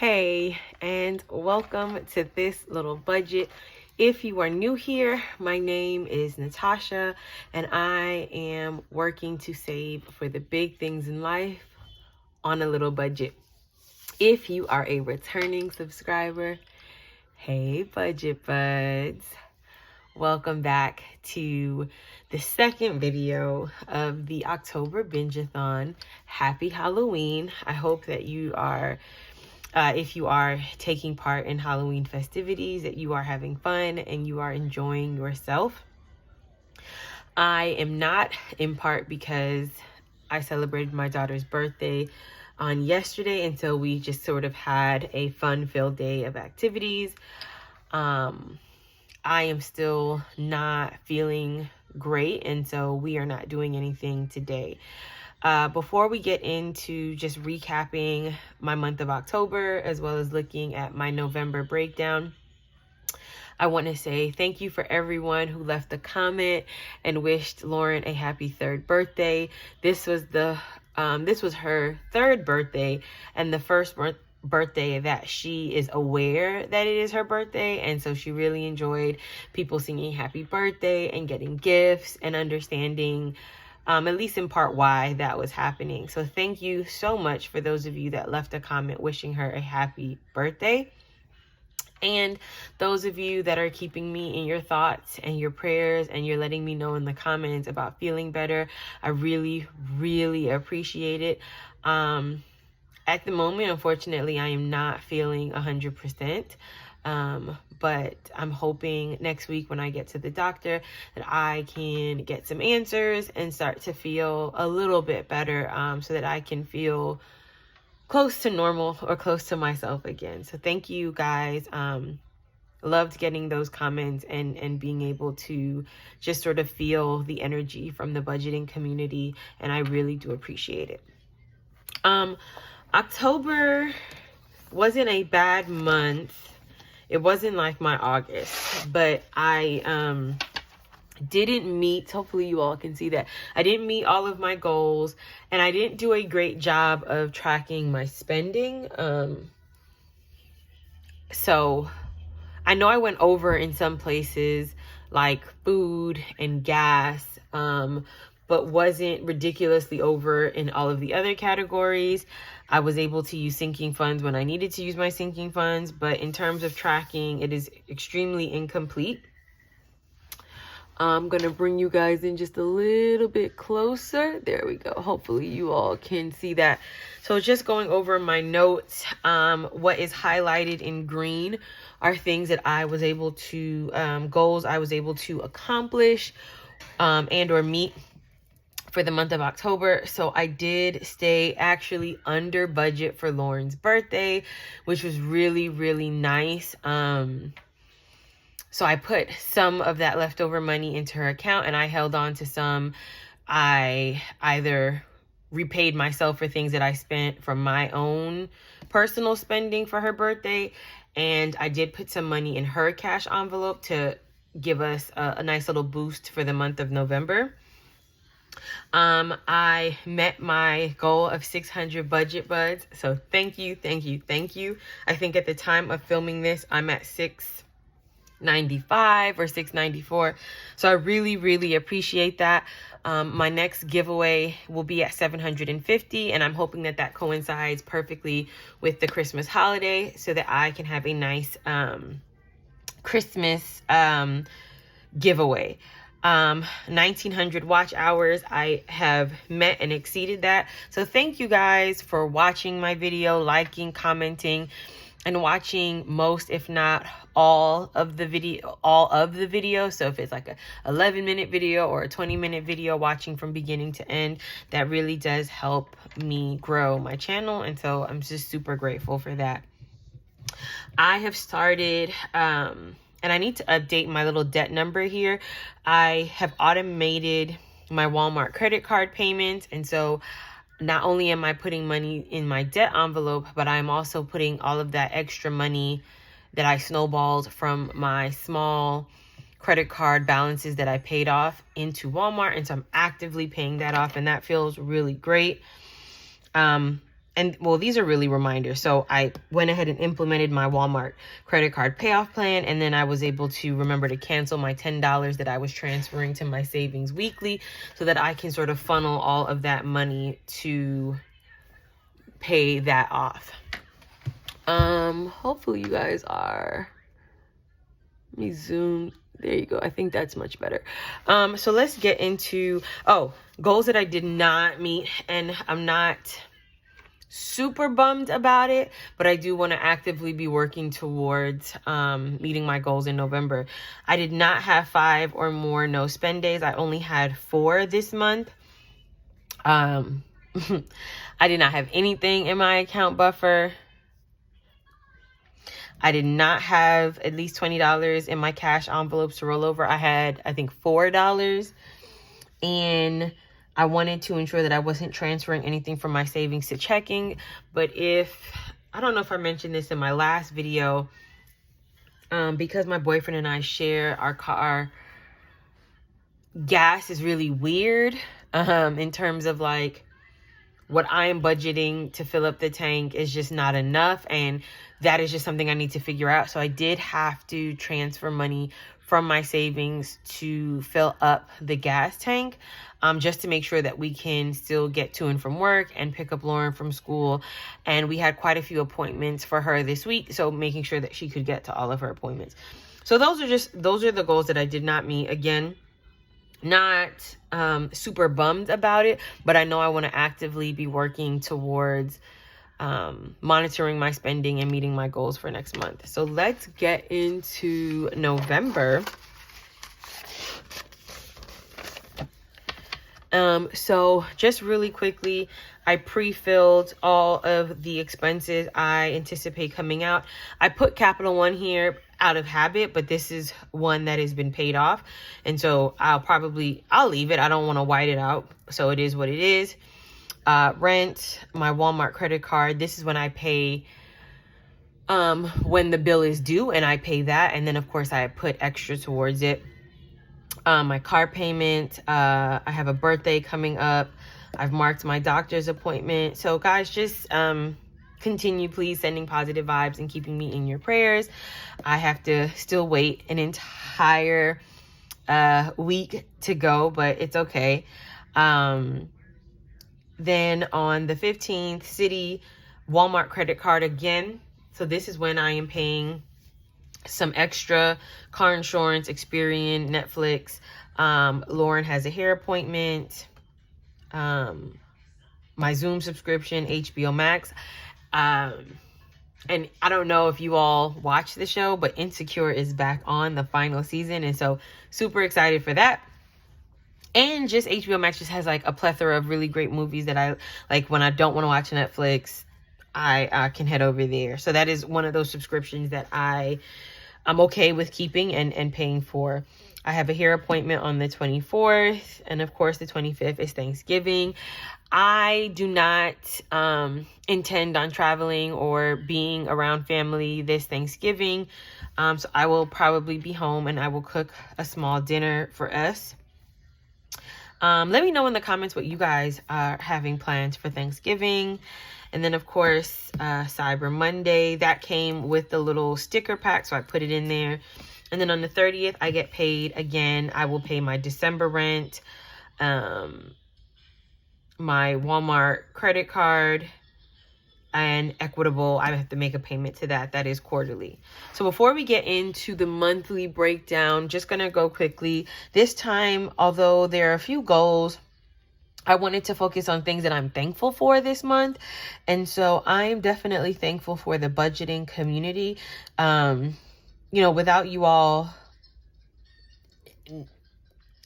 Hey, and welcome to this little budget. If you are new here, my name is Natasha, and I am working to save for the big things in life on a little budget. If you are a returning subscriber, hey, budget buds. Welcome back to the second video of the October Binge-a-thon. Happy Halloween. I hope that you are if you are taking part in Halloween festivities, that you are having fun and you are enjoying yourself. I am not, in part because I celebrated my daughter's birthday on yesterday, and so we just sort of had a fun-filled day of activities. I am still not feeling great, and so we are not doing anything today. Before we get into just recapping my month of October, as well as looking at my November breakdown, I want to say thank you for everyone who left a comment and wished Lauren a happy third birthday. This was her third birthday and the first birthday that she is aware that it is her birthday, and so she really enjoyed people singing happy birthday and getting gifts and understanding at least in part why that was happening. So thank you so much for those of you that left a comment wishing her a happy birthday. And those of you that are keeping me in your thoughts and your prayers, and you're letting me know in the comments about feeling better, I really, really appreciate it. At the moment, unfortunately, I am not feeling 100%. But I'm hoping next week when I get to the doctor that I can get some answers and start to feel a little bit better, so that I can feel close to normal or close to myself again. So thank you guys. Loved getting those comments and being able to just sort of feel the energy from the budgeting community, and I really do appreciate it. October wasn't a bad month. It wasn't like my August, but I didn't meet, hopefully you all can see that, I didn't meet all of my goals, and I didn't do a great job of tracking my spending. So I know I went over in some places like food and gas, but wasn't ridiculously over in all of the other categories. I was able to use sinking funds when I needed to use my sinking funds, but in terms of tracking, it is extremely incomplete. I'm gonna bring you guys in just a little bit closer. There we go. Hopefully you all can see that. So just going over my notes, what is highlighted in green are things that I was able to, goals I was able to accomplish and or meet for the month of October. So I did stay actually under budget for Lauren's birthday, which was really, really nice. So I put some of that leftover money into her account, and I held on to some. I either repaid myself for things that I spent from my own personal spending for her birthday, and I did put some money in her cash envelope to give us a nice little boost for the month of November. I met my goal of 600 budget buds. So thank you, thank you, thank you. I think at the time of filming this, I'm at 695 or 694. So I really, really appreciate that. My next giveaway will be at 750, and I'm hoping that that coincides perfectly with the Christmas holiday so that I can have a nice Christmas giveaway. 1900 watch hours. I have met and exceeded that. So thank you guys for watching my video, liking, commenting, and watching most, if not all of the video. So if it's like a 11-minute video or a 20-minute video, watching from beginning to end, that really does help me grow my channel. And so I'm just super grateful for that. I have started, and I need to update my little debt number here. I have automated my Walmart credit card payments. And so not only am I putting money in my debt envelope, but I'm also putting all of that extra money that I snowballed from my small credit card balances that I paid off into Walmart. And so I'm actively paying that off, and that feels really great. and well, these are really reminders. So I went ahead and implemented my Walmart credit card payoff plan, and then I was able to remember to cancel my $10 that I was transferring to my savings weekly so that I can sort of funnel all of that money to pay that off. Hopefully you guys are, let me zoom. There you go. I think that's much better. So let's get into, goals that I did not meet, and I'm not super bummed about it, but I do want to actively be working towards meeting my goals in November. I did not have 5 or more no spend days. I only had 4 this month. I did not have anything in my account buffer. I did not have at least $20 in my cash envelopes to roll over. I had, I think, $4. And I wanted to ensure that I wasn't transferring anything from my savings to checking. But I don't know if I mentioned this in my last video, because my boyfriend and I share our car, gas is really weird in terms of like what I am budgeting to fill up the tank is just not enough. And that is just something I need to figure out. So I did have to transfer money from my savings to fill up the gas tank, just to make sure that we can still get to and from work and pick up Lauren from school. And we had quite a few appointments for her this week, so making sure that she could get to all of her appointments. So those are the goals that I did not meet. Again, not super bummed about it, but I know I want to actively be working towards monitoring my spending and meeting my goals for next month. So let's get into November. So just really quickly, I pre-filled all of the expenses I anticipate coming out. I put Capital One here out of habit, but this is one that has been paid off. And so I'll leave it. I don't want to white it out. So it is what it is. Rent, my Walmart credit card. This is when I pay, when the bill is due, and I pay that. And then of course I put extra towards it. My car payment, I have a birthday coming up. I've marked my doctor's appointment. So guys, just continue please sending positive vibes and keeping me in your prayers. I have to still wait an entire week to go, but it's okay. Then on the 15th, Citi Walmart credit card again. So this is when I am paying some extra car insurance, Experian, Netflix. Lauren has a hair appointment. My Zoom subscription, HBO Max. And I don't know if you all watch the show, but Insecure is back on the final season. And so super excited for that. And just HBO Max just has like a plethora of really great movies that I like. When I don't want to watch Netflix, I can head over there. So that is one of those subscriptions that I'm okay with keeping and paying for. I have a hair appointment on the 24th. And of course, the 25th is Thanksgiving. I do not intend on traveling or being around family this Thanksgiving. So I will probably be home and I will cook a small dinner for us. Let me know in the comments what you guys are having plans for Thanksgiving. And then, of course, Cyber Monday. That came with the little sticker pack, so I put it in there. And then on the 30th, I get paid again. I will pay my December rent, my Walmart credit card, and Equitable. I have to make a payment to that. That is quarterly. So before we get into the monthly breakdown, just going to go quickly. This time, although there are a few goals, I wanted to focus on things that I'm thankful for this month. And so I am definitely thankful for the budgeting community. Without you all,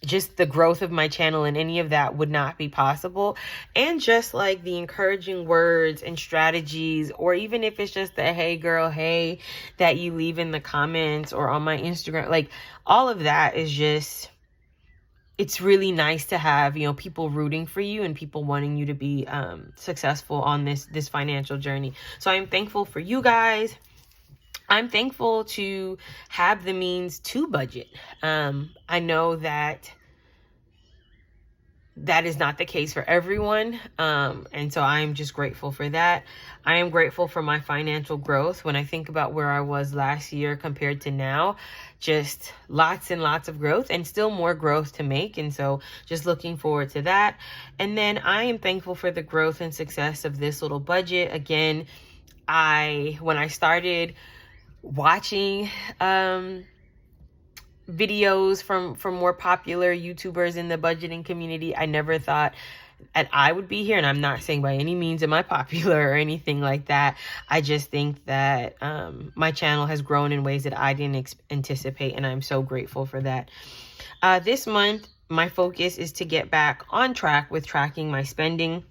just the growth of my channel and any of that would not be possible. And just like the encouraging words and strategies, or even if it's just the hey girl, hey, that you leave in the comments or on my Instagram, like all of that is just, it's really nice to have, people rooting for you and people wanting you to be successful on this financial journey. So I'm thankful for you guys. I'm thankful to have the means to budget. I know that that is not the case for everyone. And so I'm just grateful for that. I am grateful for my financial growth. When I think about where I was last year compared to now, just lots and lots of growth and still more growth to make. And so just looking forward to that. And then I am thankful for the growth and success of this little budget. Again, when I started watching, videos from more popular YouTubers in the budgeting community, I never thought that I would be here. And I'm not saying by any means am I popular or anything like that. I just think that my channel has grown in ways that I didn't anticipate, and I'm so grateful for that. This month, my focus is to get back on track with tracking my spending,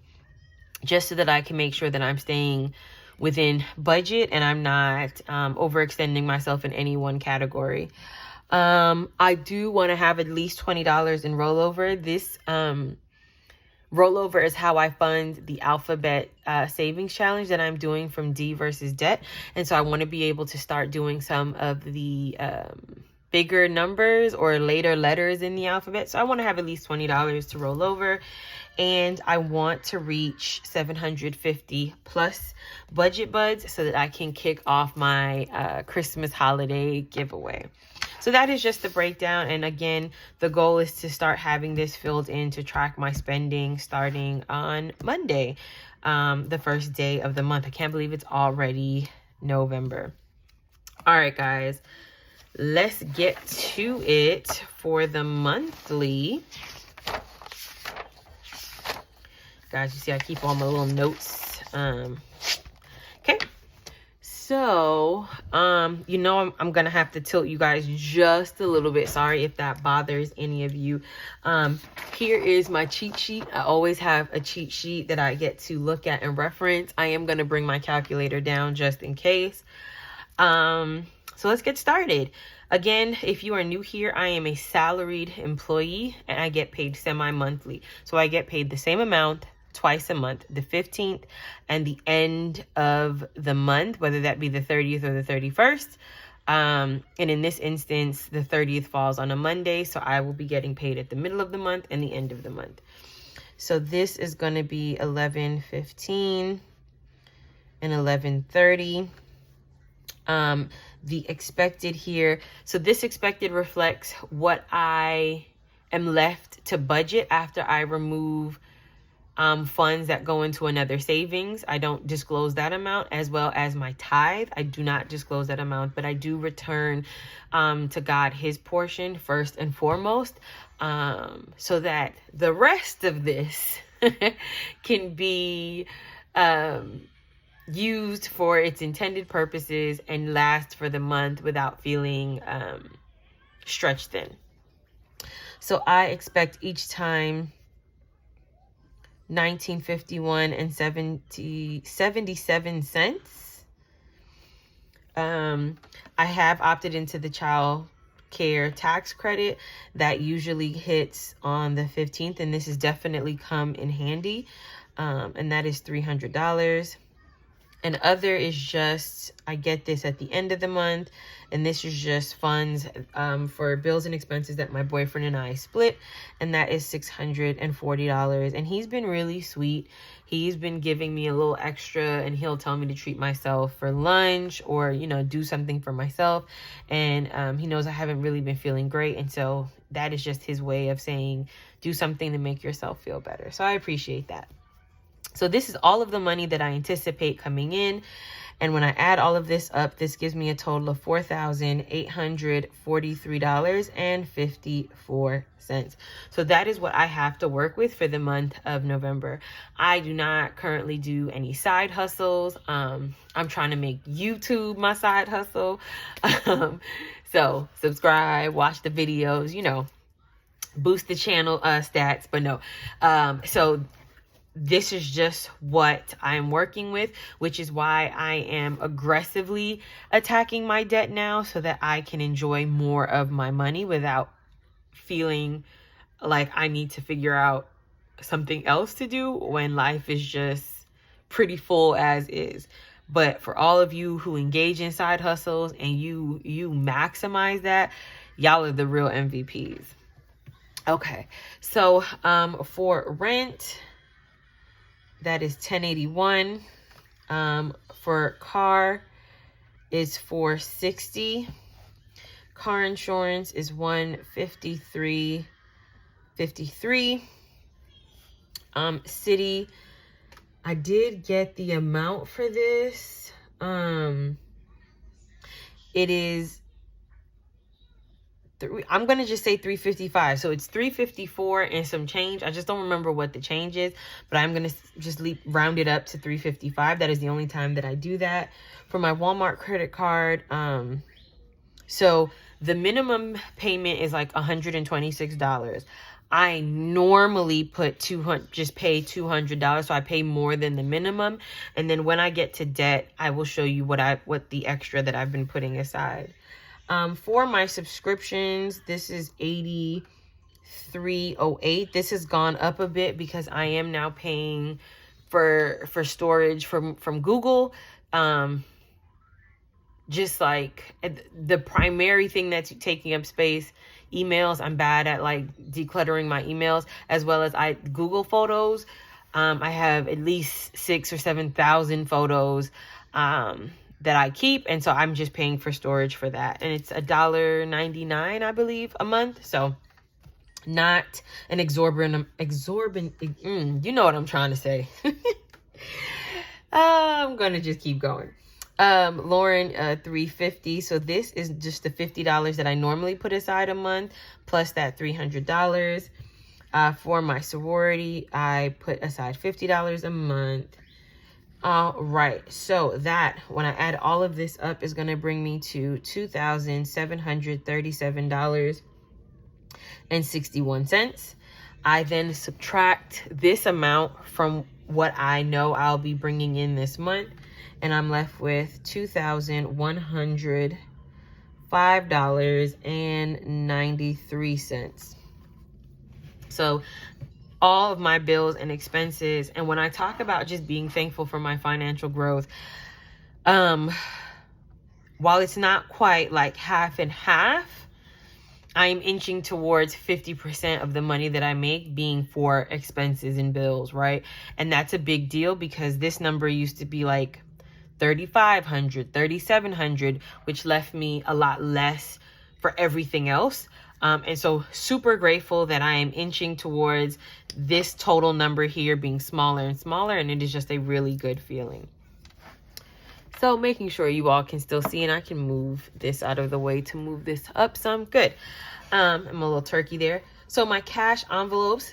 just so that I can make sure that I'm staying within budget and I'm not overextending myself in any one category. I do want to have at least $20 in rollover. This rollover is how I fund the Alphabet savings challenge that I'm doing from D versus debt. And so I want to be able to start doing some of the bigger numbers or later letters in the alphabet. So I want to have at least $20 to roll over. And I want to reach 750 plus budget buds so that I can kick off my Christmas holiday giveaway. So that is just the breakdown. And again, the goal is to start having this filled in to track my spending starting on Monday, the first day of the month. I can't believe it's already November. All right, guys, let's get to it for the monthly. Guys, you see I keep all my little notes. Okay. So, you know, I'm going to have to tilt you guys just a little bit. Sorry if that bothers any of you. Here is my cheat sheet. I always have a cheat sheet that I get to look at and reference. I am going to bring my calculator down just in case. So let's get started. Again, if you are new here, I am a salaried employee and I get paid semi-monthly. So I get paid the same amount twice a month, the 15th and the end of the month, whether that be the 30th or the 31st. And in this instance, the 30th falls on a Monday, so I will be getting paid at the middle of the month and the end of the month. So this is going to be 11/15 and 11/30. The expected here, so this expected reflects what I am left to budget after I remove funds that go into another savings. I don't disclose that amount, as well as my tithe. I do not disclose that amount, but I do return to God his portion first and foremost, so that the rest of this can be used for its intended purposes and last for the month without feeling stretched thin. So I expect each time $19.51 and 77 cents. I have opted into the child care tax credit that usually hits on the 15th, and this has definitely come in handy. And that is $300. And other is just, I get this at the end of the month. And this is just funds for bills and expenses that my boyfriend and I split. And that is $640. And he's been really sweet. He's been giving me a little extra, and he'll tell me to treat myself for lunch or, you know, do something for myself. And he knows I haven't really been feeling great. And so that is just his way of saying, do something to make yourself feel better. So I appreciate that. So this is all of the money that I anticipate coming in. And when I add all of this up, this gives me a total of $4,843.54. So that is what I have to work with for the month of November. I do not currently do any side hustles. I'm trying to make YouTube my side hustle. So subscribe, watch the videos, you know, boost the channel stats. But no, so this is just what I'm working with, which is why I am aggressively attacking my debt now, so that I can enjoy more of my money without feeling like I need to figure out something else to do when life is just pretty full as is. But for all of you who engage in side hustles and you maximize that, y'all are the real MVPs. Okay, so for rent, that is $10.81. For car is $460. Car insurance is $153.53. City, I did get the amount for this. It is I'm going to just say $355. So it's $354 and some change. I just don't remember what the change is, but I'm going to just round it up to $355. That is the only time that I do that. For my Walmart credit card, so the minimum payment is like $126. I normally put just pay $200, so I pay more than the minimum. And then when I get to debt, I will show you what the extra that I've been putting aside. For my subscriptions, this is $83.08. This has gone up a bit because I am now paying for storage from Google. Just like the primary thing that's taking up space, emails. I'm bad at like decluttering my emails, as well as Google Photos. I have at least 6,000 or 7,000 photos that I keep, and so I'm just paying for storage for that, and it's $1.99, I believe, a month. So not an exorbitant. You know what I'm trying to say. I'm gonna just keep going. Lauren, $350. So this is just the $50 that I normally put aside a month, plus that $300. For my sorority, I put aside $50 a month. All right, so that, when I add all of this up, is going to bring me to $2,737.61. I then subtract this amount from what I know I'll be bringing in this month, and I'm left with $2,105.93. So all of my bills and expenses, and when I talk about just being thankful for my financial growth, while it's not quite like half and half, I'm inching towards 50% of the money that I make being for expenses and bills, right? And that's a big deal because this number used to be like $3,500, $3,700, which left me a lot less for everything else. And so super grateful that I am inching towards this total number here being smaller and smaller, and it is just a really good feeling. So making sure you all can still see, and I can move this out of the way to move this up some. Good. I'm a little turkey there. So my cash envelopes,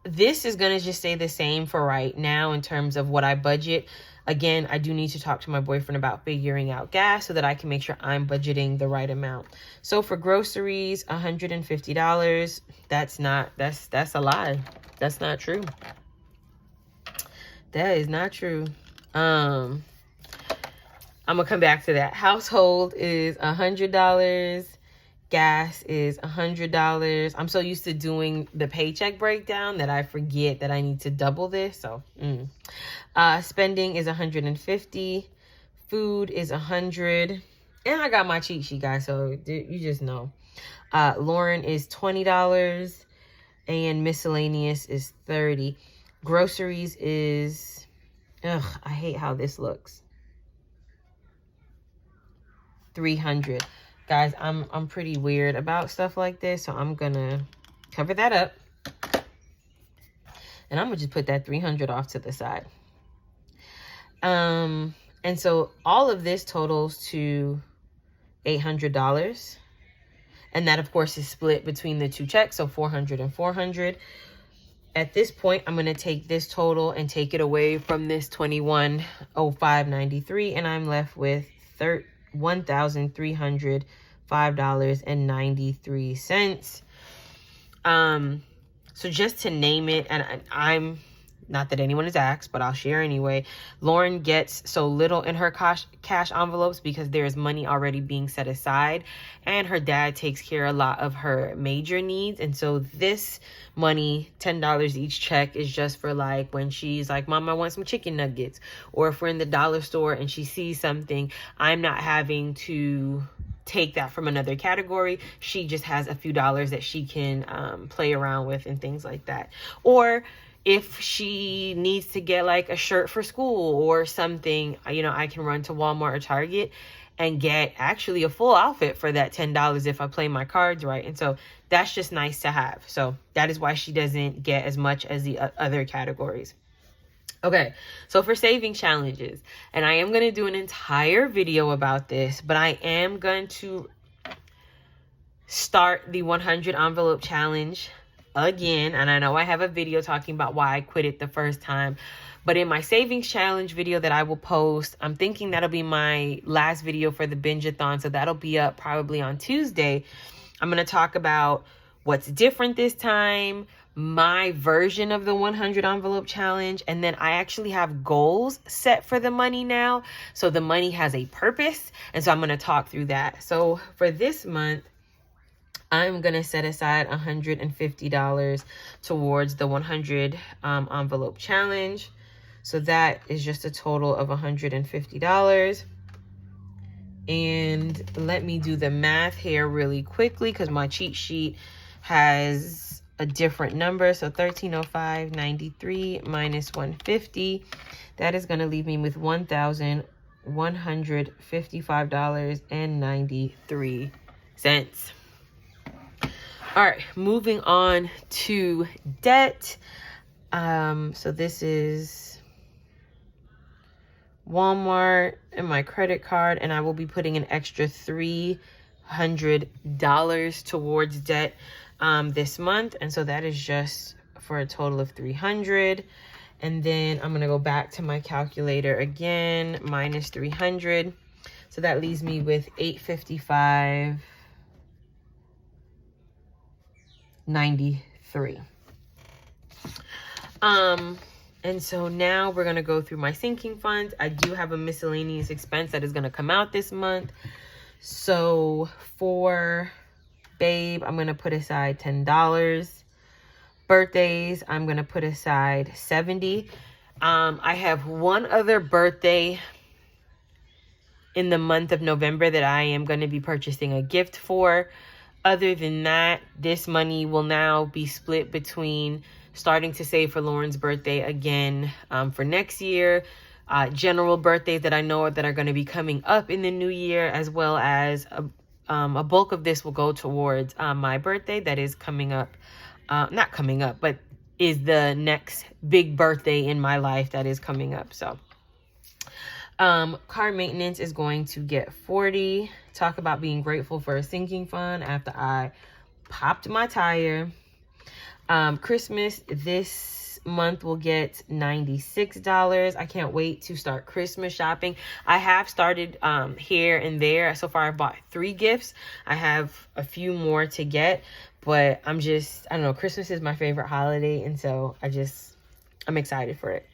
this is going to just stay the same for right now in terms of what I budget. Again, I do need to talk to my boyfriend about figuring out gas so that I can make sure I'm budgeting the right amount. So for groceries, $150. That's a lie. That's not true. That is not true. I'm gonna come back to that. Household is $100. Gas is $100. I'm so used to doing the paycheck breakdown that I forget that I need to double this. So spending is $150. Food is $100. And I got my cheat sheet, guys, so you just know. Lauren is $20, and miscellaneous is $30. Groceries is, I hate how this looks, $300. Guys, I'm pretty weird about stuff like this, so I'm gonna cover that up, and I'm gonna just put that $300 off to the side. And so all of this totals to $800, and that of course is split between the two checks, so $400 and $400. At this point, I'm going to take this total and take it away from this $21,05.93, and I'm left with $1,305.93. So just to name it, and I'm not that anyone has asked, but I'll share anyway. Lauren gets so little in her cash envelopes because there's money already being set aside, and her dad takes care of a lot of her major needs. And so this money, $10 each check, is just for like when she's like, Mom, I want some chicken nuggets, or if we're in the dollar store and she sees something, I'm not having to take that from another category. She just has a few dollars that she can play around with and things like that. Or if she needs to get like a shirt for school or something, you know, I can run to Walmart or Target and get actually a full outfit for that $10 if I play my cards right. And so that's just nice to have. So that is why she doesn't get as much as the other categories. Okay, so for saving challenges, and I am going to do an entire video about this, but I am going to start the 100 envelope challenge again. And I know I have a video talking about why I quit it the first time. But in my savings challenge video that I will post, I'm thinking that'll be my last video for the binge-a-thon. So that'll be up probably on Tuesday. I'm going to talk about what's different this time, my version of the 100 envelope challenge. And then I actually have goals set for the money now. So the money has a purpose. And so I'm going to talk through that. So for this month, I'm going to set aside $150 towards the 100 envelope challenge. So that is just a total of $150. And let me do the math here really quickly because my cheat sheet has a different number. So $1,305.93 minus $150. That is going to leave me with $1,155.93. All right, moving on to debt. So this is Walmart and my credit card, and I will be putting an extra $300 towards debt this month. And so that is just for a total of $300. And then I'm going to go back to my calculator again, minus 300. So that leaves me with $855.93. And so now we're going to go through my sinking funds. I do have a miscellaneous expense that is going to come out this month. So for Babe, I'm going to put aside $10. Birthdays, I'm going to put aside $70. I have one other birthday in the month of November that I am going to be purchasing a gift for. Other than that, this money will now be split between starting to save for Lauren's birthday again for next year, general birthdays that I know that are going to be coming up in the new year, as well as a bulk of this will go towards my birthday that is coming up, not coming up, but is the next big birthday in my life that is coming up. So car maintenance is going to get $40. Talk about being grateful for a sinking fund after I popped my tire. Christmas this month will get $96. I can't wait to start Christmas shopping. I have started here and there. So far I've bought 3 gifts. I have a few more to get, but I don't know, Christmas is my favorite holiday, and so I'm excited for it.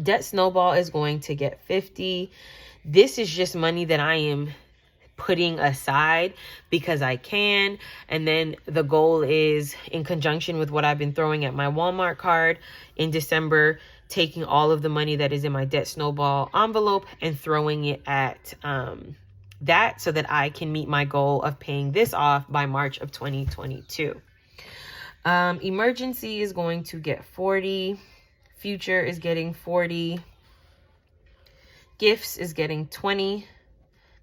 Debt snowball is going to get $50. This is just money that I am putting aside because I can. And then the goal is, in conjunction with what I've been throwing at my Walmart card in December, taking all of the money that is in my debt snowball envelope and throwing it at that so that I can meet my goal of paying this off by March of 2022. Emergency is going to get $40. Future is getting $40. Gifts is getting $20.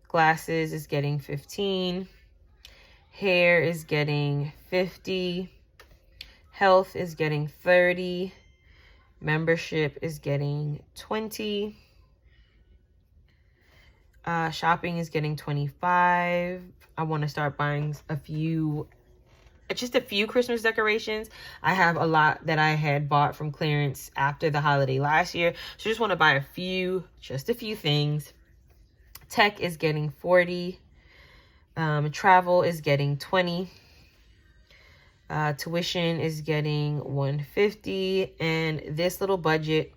Glasses is getting $15. Hair is getting $50. Health is getting $30. Membership is getting $20. Shopping is getting $25. I want to start buying just a few Christmas decorations. I have a lot that I had bought from clearance after the holiday last year. So just want to buy just a few things. Tech is getting $40. Travel is getting $20. Tuition is getting $150. And this little budget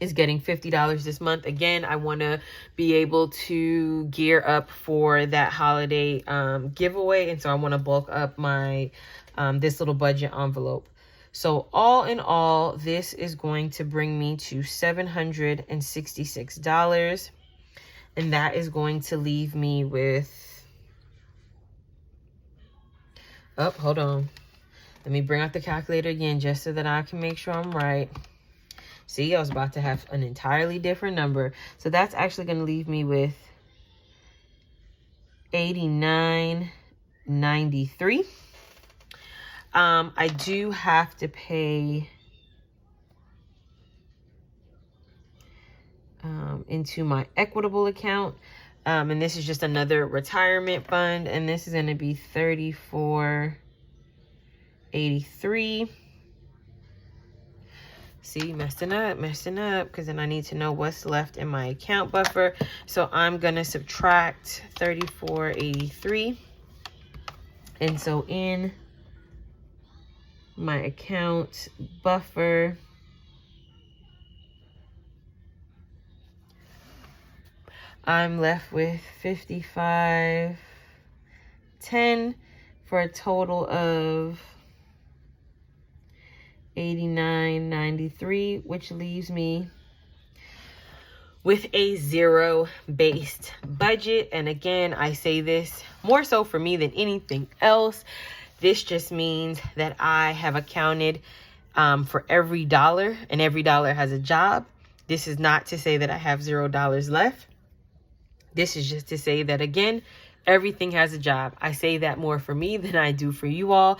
is getting $50 this month. Again, I want to be able to gear up for that holiday giveaway. And so I want to bulk up my this little budget envelope. So all in all, this is going to bring me to $766. And that is going to leave me with, oh, hold on. Let me bring out the calculator again just so that I can make sure I'm right. See, I was about to have an entirely different number. So that's actually going to leave me with $89.93. I do have to pay into my equitable account. And this is just another retirement fund. And this is going to be $34.83. See, messing up, because then I need to know what's left in my account buffer. So I'm going to subtract $34.83. And so in my account buffer, I'm left with $55.10 for a total of $89.93, which leaves me with a zero-based budget. And again, I say this more so for me than anything else. This just means that I have accounted for every dollar, and every dollar has a job. This is not to say that I have $0 left. This is just to say that, again, everything has a job. I say that more for me than I do for you all,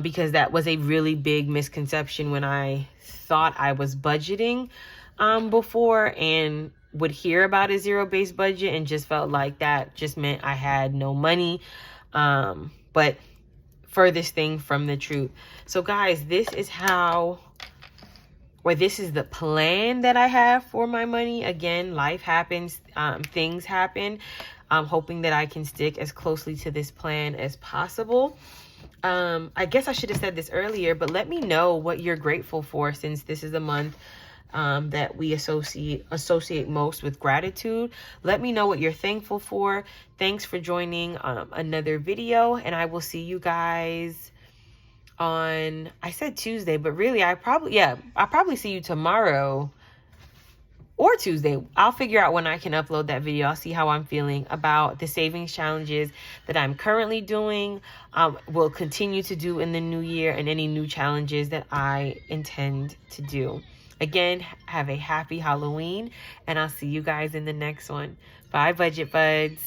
because that was a really big misconception when I thought I was budgeting before and would hear about a zero-based budget and just felt like that just meant I had no money. But furthest thing from the truth. So guys, this is this is the plan that I have for my money. Again, life happens, things happen. I'm hoping that I can stick as closely to this plan as possible. I guess I should have said this earlier, but let me know what you're grateful for, since this is a month that we associate most with gratitude. Let me know what you're thankful for. Thanks for joining another video, and I will see you guys on, I said Tuesday, but really I'll probably see you tomorrow or Tuesday. I'll figure out when I can upload that video. I'll see how I'm feeling about the savings challenges that I'm currently doing, will continue to do in the new year, and any new challenges that I intend to do. Again, have a happy Halloween, and I'll see you guys in the next one. Bye, Budget Buds.